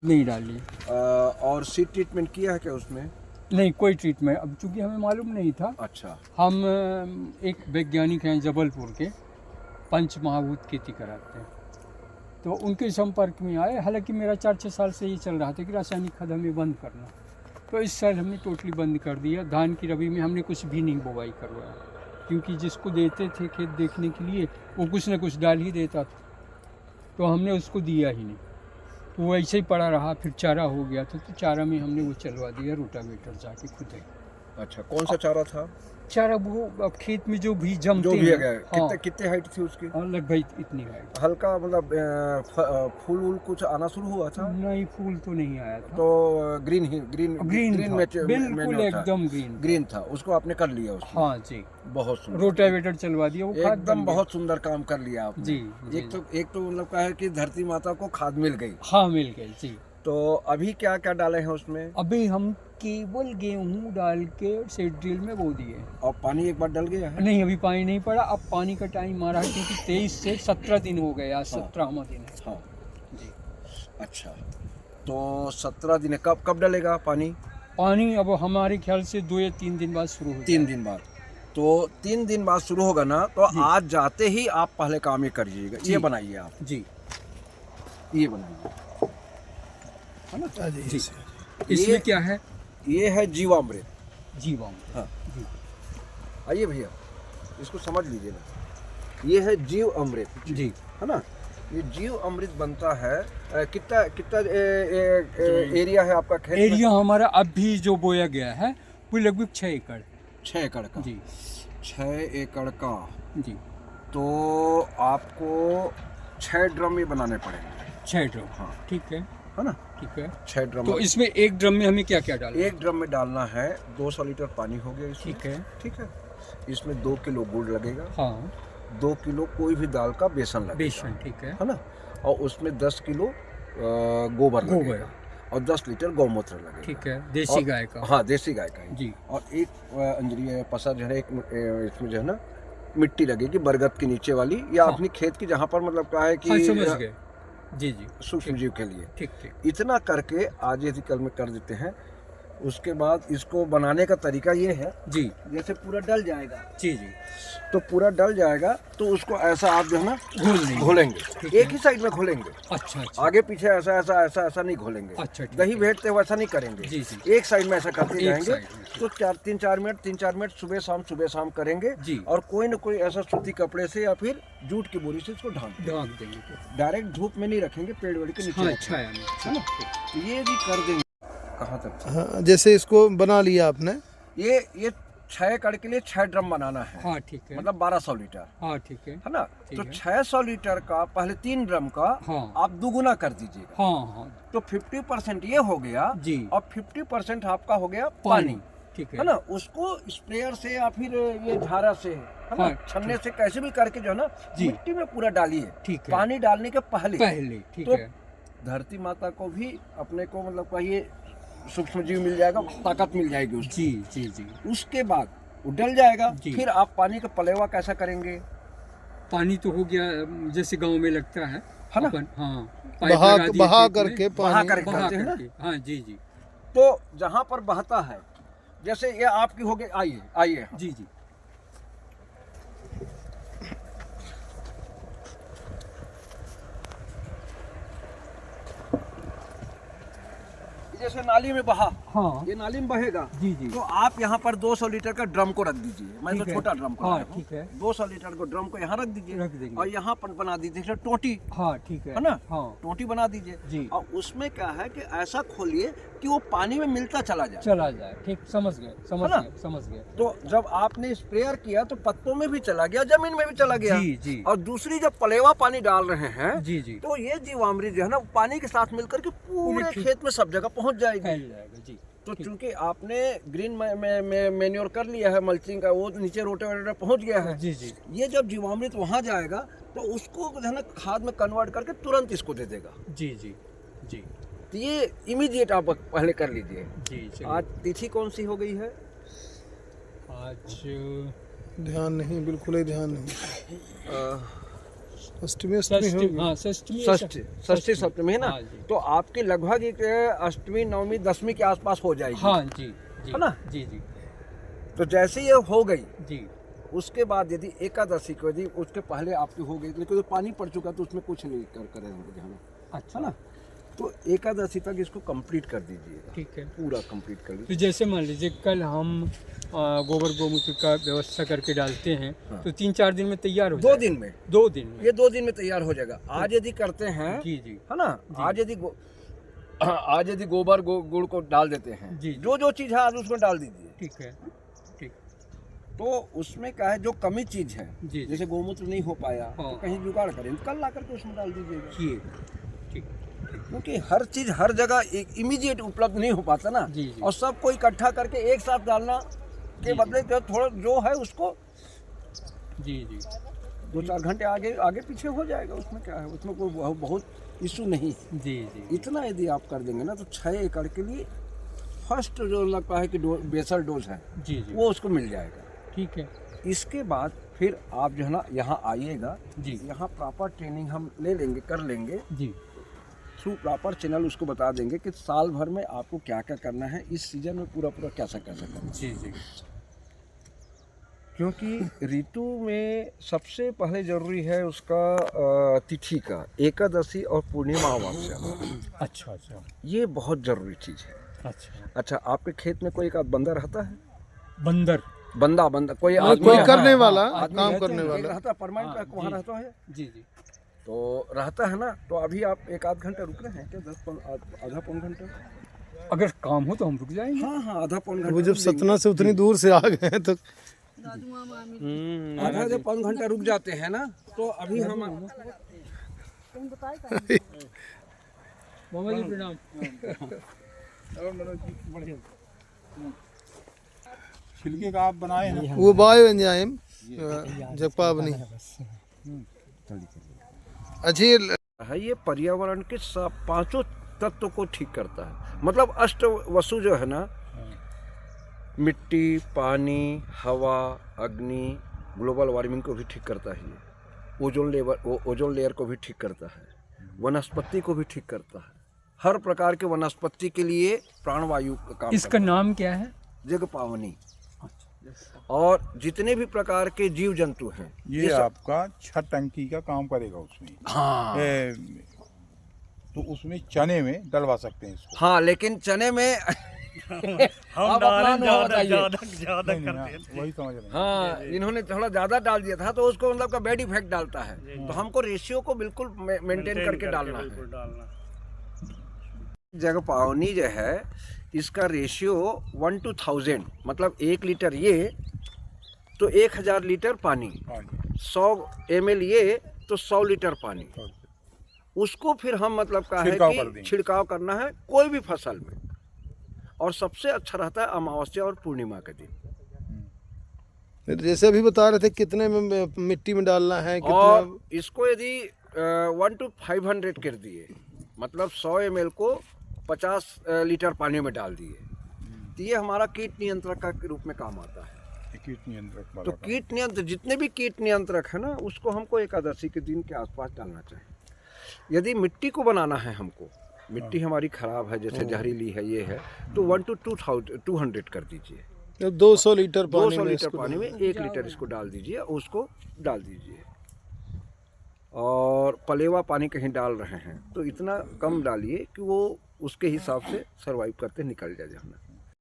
नहीं डाली। और सीड ट्रीटमेंट किया है क्या उसमें? नहीं, कोई ट्रीटमेंट अब चूँकि हमें मालूम नहीं था। अच्छा। हम एक वैज्ञानिक हैं जबलपुर के, पंच महाभूत खेती कराते हैं, तो उनके संपर्क में आए। हालांकि मेरा 4-6 साल से ये चल रहा था कि रासायनिक खाद हमें बंद करना, तो इस साल हमने टोटली बंद कर दिया। धान की रबी में हमने कुछ भी नहीं बुवाई करवाया, क्योंकि जिसको देते थे खेत देखने के लिए वो कुछ न कुछ डाल ही देता था, तो हमने उसको दिया ही नहीं। तो वो ऐसे ही पड़ा रहा, फिर चारा हो गया था, तो चारा में हमने वो चलवा दिया रोटावेटर जाके खुद ही। अच्छा, कौन सा चारा था? चारा वो अब खेत में जो भी जमते जो भी हैं। है, हाँ, कितने हाइट थी उसकी? लगभग इतनी है। हल्का मतलब फूल वूल कुछ आना शुरू हुआ था? नहीं, फूल तो नहीं आया था। तो ग्रीन ग्रीन में बिल्कुल एकदम ग्रीन था, उसको आपने कर लिया उसमें? हाँ जी, बहुत सुंदर, रोटावेटर चलवा दिया, वो खाद एकदम बन गया। बहुत सुंदर काम कर लिया आपने। जी, जी। एक तो मतलब क्या है कि धरती माता को खाद मिल गई। हाँ, मिल गई जी। तो अभी क्या क्या डाले हैं उसमें? अभी हम केवल गेहूं डाल के सीड ड्रिल में बो दिए। और पानी एक बार डल गया है? नहीं, अभी पानी नहीं पड़ा। अब पानी का टाइम आ रहा है, क्योंकि 23 से 17 दिन हो गए। आज 17वां दिन है। हाँ जी। अच्छा, तो 17 दिन है, कब डलेगा पानी? पानी अब हमारे ख्याल से 2 या 3 दिन बाद शुरू हो 3 दिन बाद। तो 3 दिन बाद शुरू होगा ना, तो आज जाते ही आप पहले काम ये करिएगा, ये बनाइए आप जी। ये बनाइए, है ना जी। इसमें क्या है? ये है जीवामृत। जीवामृत। हाँ जी। आइए भैया, इसको समझ लीजिए ना, ये है जीव अमृत, जी। है ना। ये जीव अमृत बनता है कितना कितना एरिया है आपका खेत में? एरिया हमारा अभी जो बोया गया है वो लगभग 6 एकड़। 6 एकड़ का? जी। 6 एकड़ का, जी। तो आपको 6 ड्रम ये बनाने पड़ेंगे। 6 ड्रम। हाँ, ठीक है। है ना। ठीक है। 6 ड्रम। तो इसमें एक ड्रम में हमें क्या क्या डालना है? एक ड्रम में डालना है 200 लीटर पानी हो गया इसमें। ठीक है। ठीक है। इसमें 2 किलो गुड़ लगेगा। हाँ, 2 किलो कोई भी दाल का बेसन लगेगा। बेसन। ठीक है। है ना। और उसमें 10 किलो गोबर लगेगा और 10 लीटर गौमूत्र लगेगा। ठीक है। देसी गाय का? हाँ, देसी गाय का ही। जी। और एक अंजलि पसा जो है, एक इसमें जो है ना मिट्टी लगेगी बरगद के नीचे वाली, या हाँ। अपनी खेत की जहाँ पर मतलब क्या है कि हाँ, समझ गए। जी जी। सूक्ष्म जीव के लिए। ठीक ठीक। इतना करके आज यदि कल में कर देते हैं, उसके बाद इसको बनाने का तरीका ये है। जी। जैसे पूरा डल जाएगा, जी जी। तो पूरा डल जाएगा तो उसको ऐसा आप जो है ना घोलेंगे। एक ही साइड में घोलेंगे। अच्छा अच्छा। आगे पीछे ऐसा ऐसा ऐसा ऐसा नहीं घोलेंगे। अच्छा, ठीक दही है। भेंटते वैसा नहीं करेंगे। जी जी। एक साइड में ऐसा करते एक जाएंगे। साइड में। तो 3-4 मिनट सुबह शाम करेंगे जी। और कोई ना कोई ऐसा सूती कपड़े से या फिर जूट की बोरी से इसको ढांक देंगे। डायरेक्ट धूप में नहीं रखेंगे, पेड़ वेड़ के नीचे हाँ, रखेंगे। छाया में। है ना। तो ये भी कर देंगे। कहाँ तक? हाँ, जैसे इसको बना लिया आपने, ये 6 एकड़ के लिए 6 ड्रम बनाना है। हाँ, ठीक है। मतलब 1200 लीटर। हाँ, ठीक है। है ना। ठीक तो है। 600 लीटर का पहले 3 ड्रम का हाँ। आप दुगुना कर दीजिएगा। हाँ हाँ। तो 50% ये हो गया जी। और 50% आपका हो गया पानी। ठीक है ना। उसको स्प्रेयर से या फिर ये झारा से, है ना, हाँ, छन्ने से कैसे भी करके जो है ना जी। मिट्टी में पूरा डालिए। ठीक है। पानी डालने के पहले ठीक तो है। धरती माता को भी अपने को मतलब कहिए सूक्ष्म जीव मिल जाएगा, ताकत मिल जाएगी उसको। जी जी जी। उसके बाद वो डल जाएगा। जी। फिर आप पानी का पलेवा कैसा करेंगे? पानी तो हो गया जैसे गांव में लगता है ना। अपन। हाँ, बहा करके बहा पानी करके करते हैं ना। हाँ जी जी। तो जहाँ पर बहता है, जैसे ये आपकी हो गई, आइए आइए। जी जी। जैसे नाली में बहा, हाँ। ये नाली में बहेगा। जी जी। तो आप यहाँ पर 200 लीटर का ड्रम को रख दीजिए। मैं तो ठीक है। छोटा ड्रम को हाँ, लाया हूँ। ठीक है। 200 लीटर को ड्रम को यहाँ रख दीजिए। रख देंगे। और यहाँ पर बना दीजिए टोटी। हाँ, ठीक है। है ना। हाँ। टोटी बना दीजिए। जी। और उसमें क्या है कि ऐसा खोलिए कि वो पानी में मिलता चला जाए। ठीक, समझ गए। समझ गए। तो जब आपने स्प्रेयर किया तो पत्तों में भी चला गया, जमीन में भी चला गया। जी जी। और दूसरी जब पलेवा पानी डाल रहे हैं, जी जी। तो ये जीवामृत जो है ना पानी के साथ मिलकर के पूरे खेत में सब जगह पहुंच जाएगी। फैल जाएगा। जी। तो चूंकि आपने ग्रीन मैन्योर कर लिया है, मल्चिंग का, वो नीचे रोटे पहुंच गया है। जी जी। ये जब जीवामृत वहां जाएगा तो उसको जो है ना खाद में कन्वर्ट करके तुरंत इसको दे देगा। जी जी जी। तो ये इमीडिएट आप पहले कर लीजिए। जी। आज तिथि कौन सी हो गई है? आज ध्यान नहीं, बिल्कुल ही ध्यान नहीं। अष्टमी अष्टमी हो गई। हाँ षष्ठी षष्ठी सप्तमी है ना, हाँ जी। तो आपकी लगभग एक अष्टमी नवमी दसवीं के आसपास हो जाएगी। हाँ जी जी है ना? जी जी तो जैसे ये हो गई, जी उसके बाद यदि एकादशी को यदि उसके पहले आपकी हो गई, लेकिन तो पानी पड़ चुका तो उसमें कुछ नहीं करेंगे हम, अच्छा है ना? तो एकादशी तक इसको कंप्लीट कर दीजिएगा, ठीक है। पूरा कंप्लीट कर तो लीजिए। जैसे मान लीजिए कल हम गोबर गोमूत्र का व्यवस्था करके डालते हैं हाँ। तो 3-4 दिन में तैयार हो 2 जाएगा। दिन में, 2 दिन में ये 2 दिन में तैयार हो जाएगा। आज यदि करते हैं, जी जी है ना, आज यदि गोबर गुड़ को डाल देते हैं, जी। जो जो चीज़ है आज उसमें डाल दीजिए। ठीक है ठीक तो उसमें क्या है, जो कमी चीज़ है, जी। जैसे गोमूत्र नहीं हो पाया हाँ। तो कहीं जुगाड़ करें, कल ला करके उसमें डाल दीजिएगा। ठीक ठीक क्योंकि हर चीज़ हर जगह एक इमीडिएट उपलब्ध नहीं हो पाता ना, जी, जी। और सबको इकट्ठा करके एक साथ डालना के जी, बदले जो थोड़ा जो है उसको जी जी 2-4 घंटे आगे आगे पीछे हो जाएगा। उसमें क्या है, उसमें कोई बहुत इशू नहीं। जी जी इतना यदि आप कर देंगे ना तो 6 एकड़ के लिए फर्स्ट जो लगता है कि बेसल डोज है जी जी वो उसको मिल जाएगा। ठीक है इसके बाद फिर आप जो है ना यहाँ आइएगा जी। यहाँ प्रॉपर ट्रेनिंग हम ले लेंगे, कर लेंगे जी थ्रू प्रॉपर चैनल। उसको बता देंगे कि साल भर में आपको क्या क्या करना है, इस सीजन में पूरा कैसा करना है। जी जी क्योंकि ऋतु में सबसे पहले जरूरी है उसका तिथि का, एकादशी और पूर्णिमा अमावस्या, अच्छा अच्छा ये बहुत जरूरी चीज़ है। अच्छा अच्छा, आपके खेत में कोई एक आध बंदा रहता है? बंदर बंदा कोई हाँ, आदमी कोई है? करने हाँ, वाला, आदमी काम रहते करने हैं, वाला। एक रहता है परमानेंट हाँ, वहाँ जी। रहता है। जी जी तो रहता है ना, तो अभी आप एक आध घंटा रुक रहे हैं क्या? आधा पौन घंटा? अगर काम हो तो हम रुक जाएंगे। हाँ हाँ, आधा पौन घंटा वो जब रुक जाएंगे। सतना से उतनी दूर से आ गए हैं तो आधा जब पौन घंटा रुक जाते हैं ना, तो अभी हम मामा जी प्रणाम। छिलके का आप बनाए हैं। वो बायो एंजाइम जगपावनी अच्छी है, ये पर्यावरण के पांचों तत्व को ठीक करता है। मतलब अष्ट वसु जो है ना, मिट्टी, पानी, हवा, अग्नि, ग्लोबल वार्मिंग को भी ठीक करता है। ये ओजोन लेयर को भी ठीक करता है, वनस्पति को भी ठीक करता है। हर प्रकार के वनस्पति के लिए प्राणवायु का काम इसका नाम क्या है? जगपावनी। और जितने भी प्रकार के जीव जंतु हैं ये आपका 6 टंकी का काम करेगा उसमें। हाँ तो उसमें चने में डलवा सकते हैं इसको। हाँ, लेकिन चने में हम डालें ज्यादा नहीं, करते हैं। वही समझ रहे हैं। हाँ, इन्होंने थोड़ा ज्यादा डाल दिया था तो उसको मतलब का बैड इफेक्ट डालता है। तो हमको रेशियो को बिल्कुल मेंटेन करके डालना है। डालना। जगपावनी जो है, इसका रेशियो 1:1000, मतलब 1 लीटर ये तो 1000 लीटर पानी, हाँ जी। 100 ml ये तो 100 लीटर पानी। उसको फिर हम मतलब का है छिड़काव कर कि देंगे। छिड़काव करना है कोई भी फसल में। और सबसे अच्छा रहता है अमावस्या और पूर्णिमा के दिन। जैसे अभी बता रहे थे कितने में मिट्टी में डालना है, और कितना इसको यदि 1:500 कर दिए, मतलब 100 ml को 50 लीटर पानी में डाल दिए, तो ये हमारा कीट नियंत्रक का रूप में काम आता है। ये कीट नियंत्रक वाला तो काम। कीट नियंत्रण, जितने भी कीट नियंत्रक है ना, उसको हमको एकादशी के दिन के आसपास डालना चाहिए। यदि मिट्टी को बनाना है हमको, मिट्टी हमारी खराब है, जैसे जहरीली है, ये है, तो 1:200 कर दीजिए। 200 लीटर पानी 200 में लीटर इसको पानी में 1 लीटर इसको डाल दीजिए, उसको डाल दीजिए। और पलेवा पानी कहीं डाल रहे हैं तो इतना कम डालिए कि वो उसके हिसाब से सरवाइव करते निकल जाए।